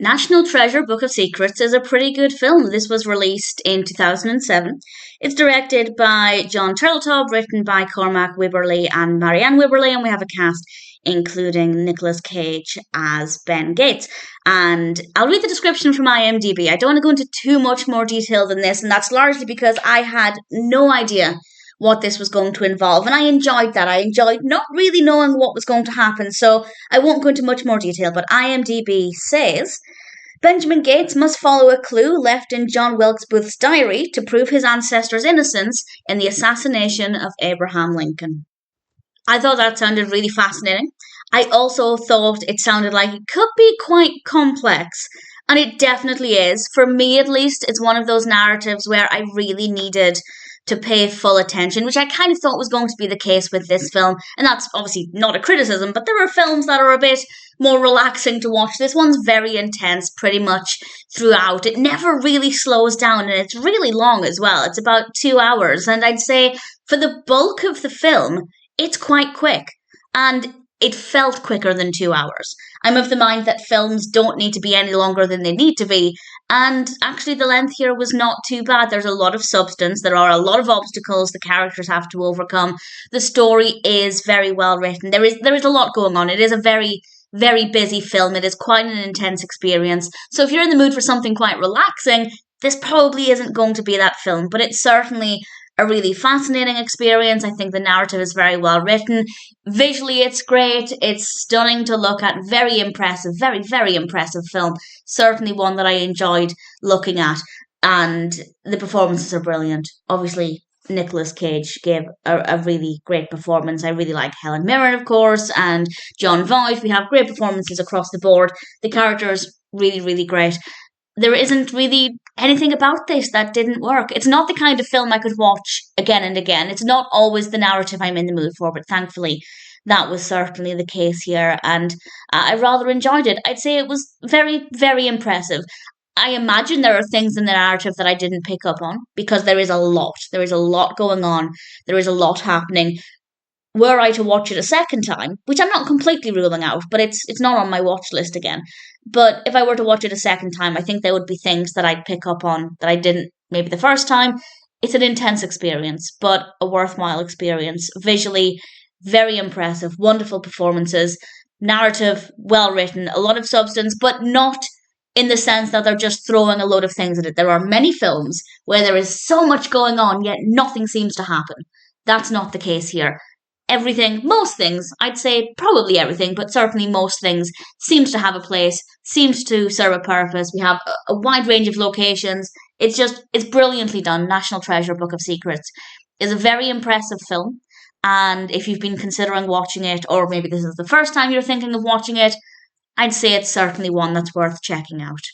National Treasure Book of Secrets is a pretty good film. This was released in 2007. It's directed by Jon Turteltaub, written by Cormac, Wibberley, and Marianne Wibberley, and we have a cast including Nicolas Cage as Ben Gates. And I'll read the description from IMDb. I don't want to go into too much more detail than this, and that's largely because I had no idea what this was going to involve, and I enjoyed that. I enjoyed not really knowing what was going to happen, so I won't go into much more detail, but IMDb says Benjamin Gates must follow a clue left in John Wilkes Booth's diary to prove his ancestors' innocence in the assassination of Abraham Lincoln. I thought that sounded really fascinating. I also thought it sounded like it could be quite complex, and it definitely is. For me, at least, it's one of those narratives where I really needed to pay full attention, which I kind of thought was going to be the case with this film. And that's obviously not a criticism, but there are films that are a bit more relaxing to watch. This one's very intense pretty much throughout. It never really slows down, and it's really long as well. It's about 2 hours, and I'd say for the bulk of the film, it's quite quick. And it felt quicker than 2 hours. I'm of the mind that films don't need to be any longer than they need to be, and actually the length here was not too bad. There's a lot of substance, there are a lot of obstacles the characters have to overcome. The story is very well written. There is a lot going on. It is a very, very busy film. It is quite an intense experience. So if you're in the mood for something quite relaxing, this probably isn't going to be that film, but it's certainly a really fascinating experience. I think the narrative is very well written. Visually, it's great. It's stunning to look at. Very impressive. Very, very impressive film. Certainly one that I enjoyed looking at. And the performances are brilliant. Obviously, Nicolas Cage gave a really great performance. I really like Helen Mirren, of course, and Jon Voight. We have great performances across the board. The characters, really, really great. There isn't really anything about this that didn't work. It's not the kind of film I could watch again and again. It's not always the narrative I'm in the mood for, but thankfully that was certainly the case here, and I rather enjoyed it. I'd say it was very, very impressive. I imagine there are things in the narrative that I didn't pick up on, because there is a lot. There is a lot going on. There is a lot happening. Were I to watch it a second time, which I'm not completely ruling out, but it's not on my watch list again. But if I were to watch it a second time, I think there would be things that I'd pick up on that I didn't maybe the first time. It's an intense experience, but a worthwhile experience. Visually, very impressive, wonderful performances, narrative, well written, a lot of substance, but not in the sense that they're just throwing a load of things at it. There are many films where there is so much going on, yet nothing seems to happen. That's not the case here. Everything, most things, I'd say probably everything, but certainly most things seems to have a place, seems to serve a purpose. We have a wide range of locations. It's brilliantly done. National Treasure Book of Secrets is a very impressive film. And if you've been considering watching it, or maybe this is the first time you're thinking of watching it, I'd say it's certainly one that's worth checking out.